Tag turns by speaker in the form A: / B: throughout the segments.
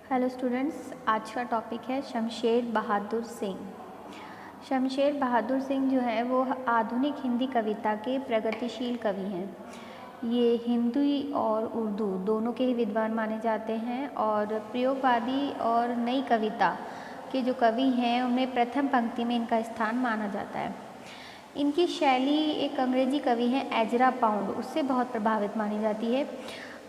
A: Hello students, आज का topic है शमशेर बहादुर सिंह। शमशेर बहादुर सिंह जो है वो आधुनिक हिंदी कविता के प्रगतिशील कवि हैं। ये हिंदी और उर्दू दोनों के ही विद्वान माने जाते हैं और प्रयोगवादी और नई कविता के जो कवि हैं उनमें प्रथम पंक्ति में इनका स्थान माना जाता है। इनकी शैली एक अंग्रेजी कवि हैं एजरा पाउंड, उससे बहुत प्रभावित मानी जाती है।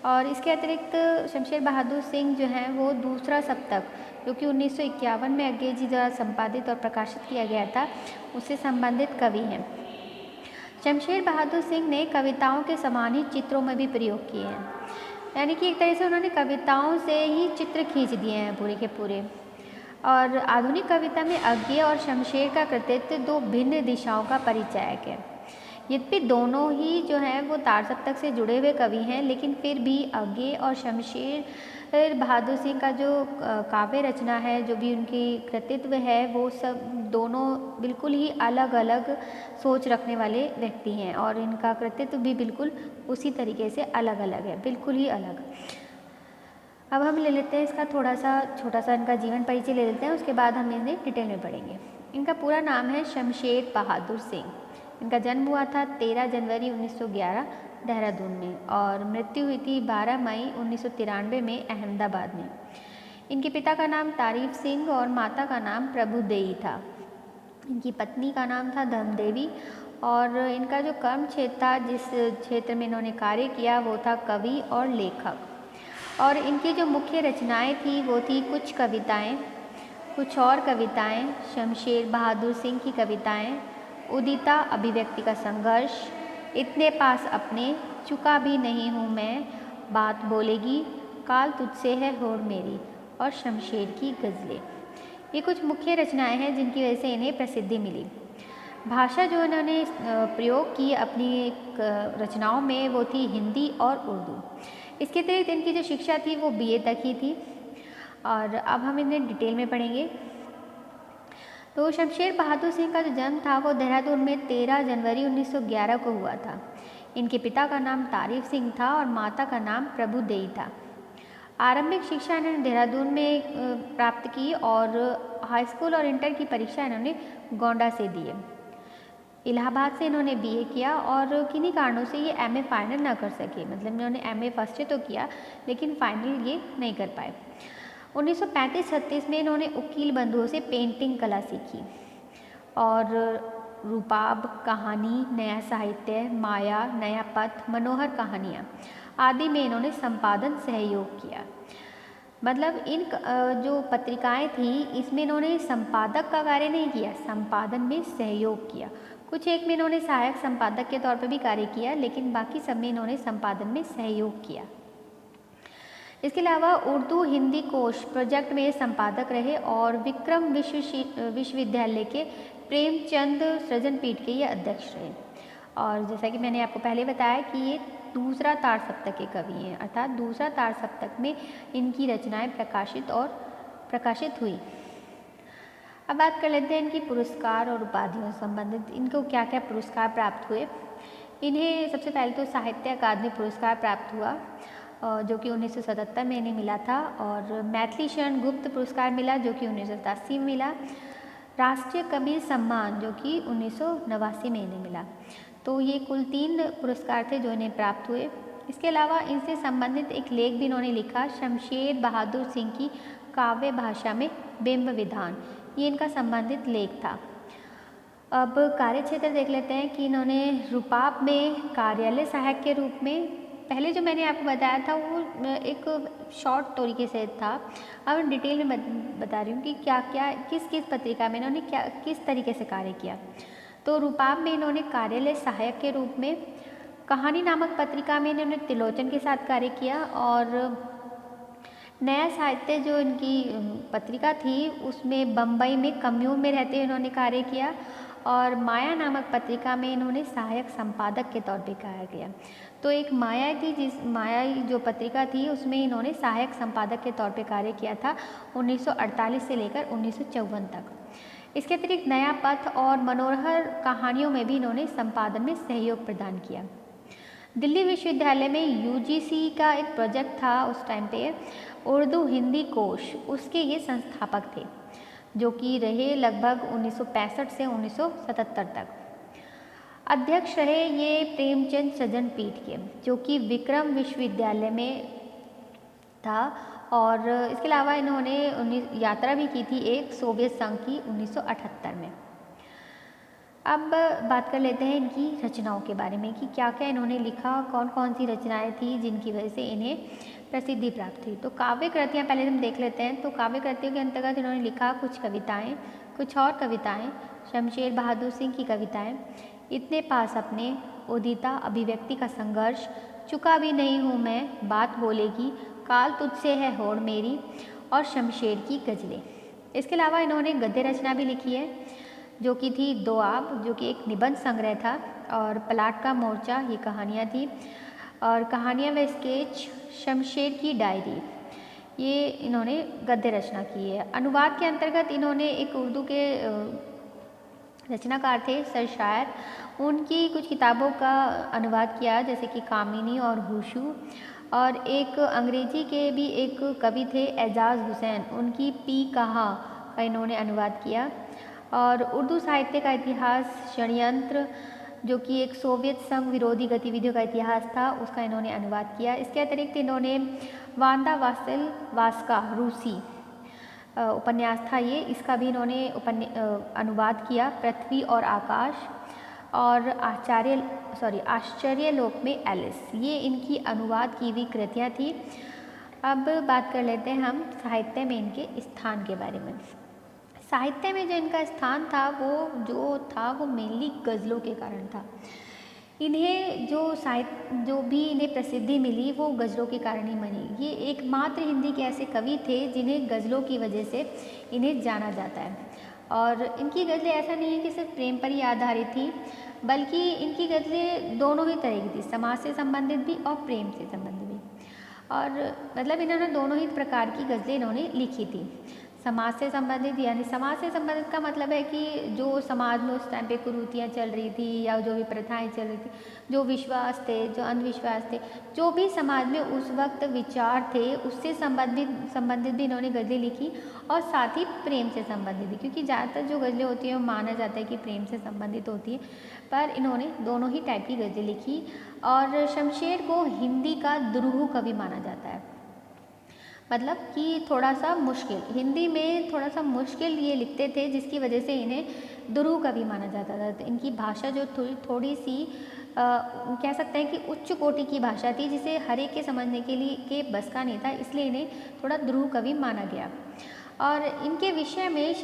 A: और इसके अतिरिक्त शमशेर बहादुर सिंह जो हैं वो दूसरा सप्तक, जो कि 1951 में अंग्रेजी द्वारा संपादित और प्रकाशित किया गया था, उससे संबंधित कवि हैं। शमशेर बहादुर सिंह ने कविताओं के समान ही चित्रों में भी प्रयोग किए हैं, यानी कि एक तरह से उन्होंने कविताओं से ही चित्र खींच दिए हैं पूरे के पूरे। और आधुनिक कविता में अज्ञेय और शमशेर का कृतित्व दो भिन्न दिशाओं का परिचायक है। यद्यपि दोनों ही जो हैं वो तार सप्तक से जुड़े हुए कवि हैं, लेकिन फिर भी अज्ञेय और शमशेर बहादुर सिंह का जो काव्य रचना है, जो भी उनकी कृतित्व है, वो सब दोनों बिल्कुल ही अलग अलग सोच रखने वाले व्यक्ति हैं और इनका कृतित्व भी बिल्कुल उसी तरीके से अलग अलग है, बिल्कुल ही अलग। अब हम ले लेते हैं इसका थोड़ा सा छोटा सा इनका जीवन परिचय ले लेते हैं, उसके बाद हम इन्हें डिटेल में पढ़ेंगे। इनका पूरा नाम है शमशेर बहादुर सिंह। इनका जन्म हुआ था 13 जनवरी 1911 देहरादून में और मृत्यु हुई थी 12 मई 1993 में अहमदाबाद में। इनके पिता का नाम तारीफ सिंह और माता का नाम प्रभुदेई था। इनकी पत्नी का नाम था धर्मदेवी और इनका जो कर्म क्षेत्र था, जिस क्षेत्र में इन्होंने कार्य किया, वो था कवि और लेखक। और इनकी जो मुख्य रचनाएं थी वो थी कुछ कविताएं, कुछ और कविताएं, शमशेर बहादुर सिंह की कविताएं, उदिता अभिव्यक्ति का संघर्ष, इतने पास अपने, चुका भी नहीं हूँ मैं, बात बोलेगी, काल तुझसे है होड़ मेरी और शमशेर की गज़लें। ये कुछ मुख्य रचनाएं हैं जिनकी वजह से इन्हें प्रसिद्धि मिली। भाषा जो इन्होंने प्रयोग की अपनी रचनाओं में वो थी हिंदी और उर्दू। इसके अतिरिक्त इनकी जो शिक्षा थी वो BA तक ही थी। और अब हम इन्हें डिटेल में पढ़ेंगे। तो शमशेर बहादुर सिंह का जो जन्म था वो देहरादून में 13 जनवरी 1911 को हुआ था। इनके पिता का नाम तारीफ सिंह था और माता का नाम प्रभुदेई था। आरंभिक शिक्षा इन्होंने देहरादून में प्राप्त की और हाई स्कूल और इंटर की परीक्षा इन्होंने गोंडा से दी है। इलाहाबाद से इन्होंने BA किया और किन्हीं कारणों से ये MA फाइनल ना कर सके, मतलब इन्होंने MA फर्स्ट तो किया लेकिन फाइनल ये नहीं कर पाए। 1935-36 में इन्होंने उकील बंधुओं से पेंटिंग कला सीखी और रूपाब, कहानी, नया साहित्य, माया, नया पथ, मनोहर कहानियाँ आदि में इन्होंने संपादन सहयोग किया। मतलब इन जो पत्रिकाएं थी इसमें इन्होंने संपादक का कार्य नहीं किया, संपादन में सहयोग किया। कुछ एक में इन्होंने सहायक संपादक के तौर पर भी कार्य किया, लेकिन बाकी सब में इन्होंने संपादन में सहयोग किया। इसके अलावा उर्दू हिंदी कोश प्रोजेक्ट में संपादक रहे और विक्रम विश्वविद्यालय के प्रेमचंद सृजन पीठ के ये अध्यक्ष रहे। और जैसा कि मैंने आपको पहले बताया कि ये दूसरा तार सप्तक के कवि हैं, अर्थात दूसरा तार सप्तक में इनकी रचनाएं प्रकाशित हुई। अब बात कर लेते हैं इनकी पुरस्कार और उपाधियों से संबंधित, इनको क्या क्या पुरस्कार प्राप्त हुए। इन्हें सबसे पहले तो साहित्य अकादमी पुरस्कार प्राप्त हुआ जो कि 1977 में इन्हें मिला था, और मैथिली शरण गुप्त पुरस्कार मिला जो कि 1987 में मिला। राष्ट्रीय कबीर सम्मान जो कि 1989 में इन्हें मिला। तो ये कुल 3 पुरस्कार थे जो इन्हें प्राप्त हुए। इसके अलावा इनसे संबंधित एक लेख भी इन्होंने लिखा, शमशेर बहादुर सिंह की काव्य भाषा में बिंब विधान, ये इनका संबंधित लेख था। अब कार्य क्षेत्र देख लेते हैं कि इन्होंने रूपाब में कार्यालय सहायक के रूप में, पहले जो मैंने आपको बताया था वो एक शॉर्ट तरीके से था, अब डिटेल में बता रही हूँ कि क्या क्या किस किस पत्रिका में इन्होंने क्या किस तरीके से कार्य किया। तो रूपाब में इन्होंने कार्यालय सहायक के रूप में, कहानी नामक पत्रिका में इन्होंने त्रिलोचन के साथ कार्य किया, और नया साहित्य जो इनकी पत्रिका थी उसमें बम्बई में कम्यून में रहते हुए इन्होंने कार्य किया, और माया नामक पत्रिका में इन्होंने सहायक संपादक के तौर पे कार्य किया। तो एक माया थी, जिस माया जो पत्रिका थी उसमें इन्होंने सहायक संपादक के तौर पे कार्य किया था 1948 से लेकर 1954 तक। इसके अतिरिक्त नया पथ और मनोहर कहानियों में भी इन्होंने संपादन में सहयोग प्रदान किया। दिल्ली विश्वविद्यालय में UGC का एक प्रोजेक्ट था उस टाइम पे, उर्दू हिंदी कोश, उसके ये संस्थापक थे, जो कि रहे लगभग 1965 से 1977 तक। अध्यक्ष रहे ये प्रेमचंद सृजन पीठ के, जो कि विक्रम विश्वविद्यालय में था। और इसके अलावा इन्होंने यात्रा भी की थी एक सोवियत संघ की 1978 में। अब बात कर लेते हैं इनकी रचनाओं के बारे में कि क्या क्या इन्होंने लिखा, कौन कौन सी रचनाएं थी जिनकी वजह से इन्हें प्रसिद्धि प्राप्त हुई। तो काव्य कृतियाँ पहले हम देख लेते हैं। तो काव्य कृतियों के अंतर्गत इन्होंने लिखा कुछ कविताएं, कुछ और कविताएं, शमशेर बहादुर सिंह की कविताएं, इतने पास अपने, उदिता, अभिव्यक्ति का संघर्ष, चुका भी नहीं हूँ मैं, बात बोलेगी, काल तुझसे है होड़ मेरी, और शमशेर की गज़लें। इसके अलावा इन्होंने गद्य रचना भी लिखी है, जो कि थी दोआब, जो कि एक निबंध संग्रह था, और पलाट का मोर्चा, ये कहानियाँ थी, और कहानियाँ व स्केच, शमशेर की डायरी, ये इन्होंने गद्य रचना की है। अनुवाद के अंतर्गत इन्होंने एक उर्दू के रचनाकार थे सर शायर, उनकी कुछ किताबों का अनुवाद किया, जैसे कि कामिनी और हुशू, और एक अंग्रेजी के भी एक कवि थे एजाज हुसैन, उनकी पी कहा का इन्होंने अनुवाद किया। और उर्दू साहित्य का इतिहास, षड्यंत्र, जो कि एक सोवियत संघ विरोधी गतिविधियों का इतिहास था, उसका इन्होंने अनुवाद किया। इसके अतिरिक्त इन्होंने वांदा वासिल वास्का, रूसी उपन्यास था ये, इसका भी इन्होंने अनुवाद किया। पृथ्वी और आकाश, और आश्चर्य लोक में एलिस, ये इनकी अनुवाद की हुई कृतियाँ थी। अब बात कर लेते हैं हम साहित्य में इनके स्थान के बारे में। साहित्य में जो इनका स्थान था वो मेनली गज़लों के कारण था। इन्हें जो भी इन्हें प्रसिद्धि मिली वो गज़लों के कारण ही मिली। ये एकमात्र हिंदी के ऐसे कवि थे जिन्हें गज़लों की वजह से इन्हें जाना जाता है। और इनकी गज़लें ऐसा नहीं है कि सिर्फ प्रेम पर ही आधारित थी, बल्कि इनकी गज़लें दोनों ही तरह की थी, समाज से संबंधित भी और प्रेम से संबंधित भी। और मतलब इन्होंने दोनों ही प्रकार की गज़लें इन्होंने लिखी थी। समाज से संबंधित, यानी समाज से संबंधित का मतलब है कि जो समाज में उस टाइम पे कुरीतियाँ चल रही थी, या जो भी प्रथाएं चल रही थी, जो विश्वास थे, जो अंधविश्वास थे, जो भी समाज में उस वक्त विचार थे, उससे संबंधित भी इन्होंने गज़लें लिखी। और साथ ही प्रेम से संबंधित भी, क्योंकि ज़्यादातर जो गज़लें होती हैं वो माना जाता है कि प्रेम से संबंधित होती है, पर इन्होंने दोनों ही टाइप की गज़लें लिखी। और शमशेर को हिंदी का दुरूह कवि माना जाता है, मतलब कि थोड़ा सा मुश्किल, हिंदी में थोड़ा सा मुश्किल ये लिखते थे, जिसकी वजह से इन्हें दुरूह कवि माना जाता था। तो इनकी भाषा जो थोड़ी सी कह सकते हैं कि उच्च कोटि की भाषा थी, जिसे हर एक के समझने के बस का नहीं था, इसलिए इन्हें थोड़ा दुरूह कवि माना गया। और इनके विषय में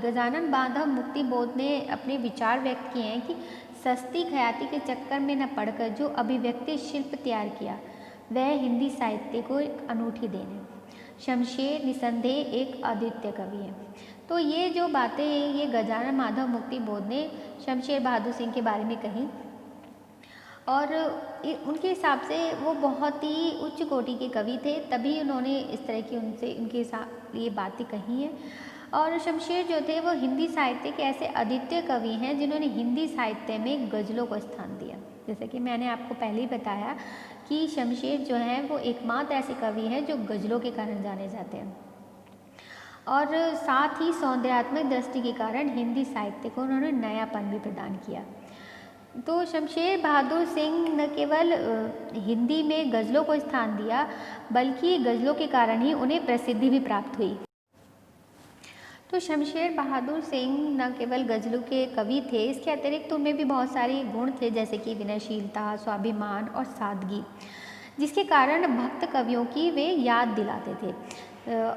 A: गजानन बांधव मुक्तिबोध ने अपने विचार व्यक्त किए हैं कि सस्ती ख्याति के चक्कर में न पड़कर जो अभिव्यक्ति शिल्प तैयार किया, वह हिंदी साहित्य को एक अनूठी देन है। शमशेर निसंदेह एक अद्वितीय कवि है। तो ये जो बातें हैं, ये गजानन माधव मुक्तिबोध ने शमशेर बहादुर सिंह के बारे में कही, और उनके हिसाब से वो बहुत ही उच्च कोटि के कवि थे, तभी उन्होंने इस तरह की उनके साथ ये बातें कही हैं। और शमशेर जो थे वो हिंदी साहित्य के ऐसे अद्वितीय कवि हैं जिन्होंने हिंदी साहित्य में गज़लों को स्थान दिया। जैसे कि मैंने आपको पहले ही बताया कि शमशेर जो हैं वो एकमात्र ऐसे कवि हैं जो गज़लों के कारण जाने जाते हैं, और साथ ही सौंदर्यात्मक दृष्टि के कारण हिंदी साहित्य को उन्होंने नयापन भी प्रदान किया। तो शमशेर बहादुर सिंह न केवल हिंदी में गज़लों को स्थान दिया, बल्कि गज़लों के कारण ही उन्हें प्रसिद्धि भी प्राप्त हुई। तो शमशेर बहादुर सिंह न केवल गज़लों के कवि थे, इसके अतिरिक्त उनमें भी बहुत सारे गुण थे, जैसे कि विनयशीलता, स्वाभिमान और सादगी, जिसके कारण भक्त कवियों की वे याद दिलाते थे।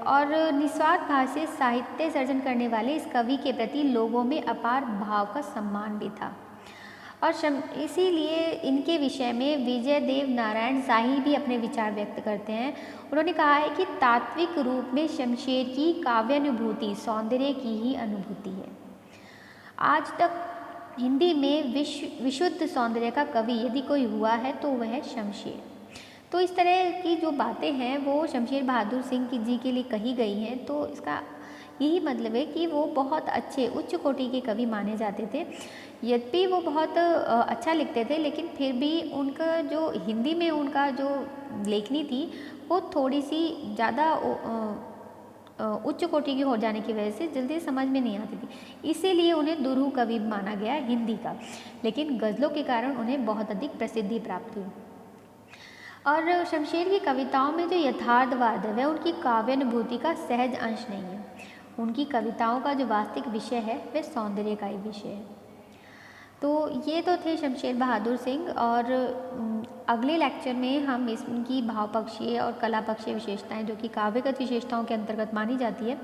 A: और निस्वार्थ भाव से साहित्य सर्जन करने वाले इस कवि के प्रति लोगों में अपार भाव का सम्मान भी था। और इसीलिए इनके विषय में विजय देव नारायण शाही भी अपने विचार व्यक्त करते हैं। उन्होंने कहा है कि तात्विक रूप में शमशेर की काव्यानुभूति सौंदर्य की ही अनुभूति है। आज तक हिंदी में विशुद्ध सौंदर्य का कवि यदि कोई हुआ है तो वह है शमशेर। तो इस तरह की जो बातें हैं वो शमशेर बहादुर सिंह जी के लिए कही गई हैं, तो इसका यही मतलब है कि वो बहुत अच्छे उच्च कोटि के कवि माने जाते थे। यद्यपि वो बहुत अच्छा लिखते थे, लेकिन फिर भी उनका जो हिंदी में उनका जो लेखनी थी वो थोड़ी सी ज़्यादा उच्च कोटि की हो जाने की वजह से जल्दी समझ में नहीं आती थी, इसीलिए उन्हें दुरूह कवि माना गया हिंदी का। लेकिन गज़लों के कारण उन्हें बहुत अधिक प्रसिद्धि प्राप्त हुई। और शमशेर की कविताओं में जो यथार्थवाद है वह उनकी काव्यानुभूति का सहज अंश नहीं है। उनकी कविताओं का जो वास्तविक विषय है वह सौंदर्य का ही विषय है। तो ये तो थे शमशेर बहादुर सिंह, और अगले लेक्चर में हम इनकी भाव पक्षीय और कला पक्षीय विशेषताएं जो कि काव्यगत विशेषताओं के अंतर्गत मानी जाती है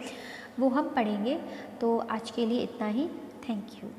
A: वो हम पढ़ेंगे। तो आज के लिए इतना ही। Thank you.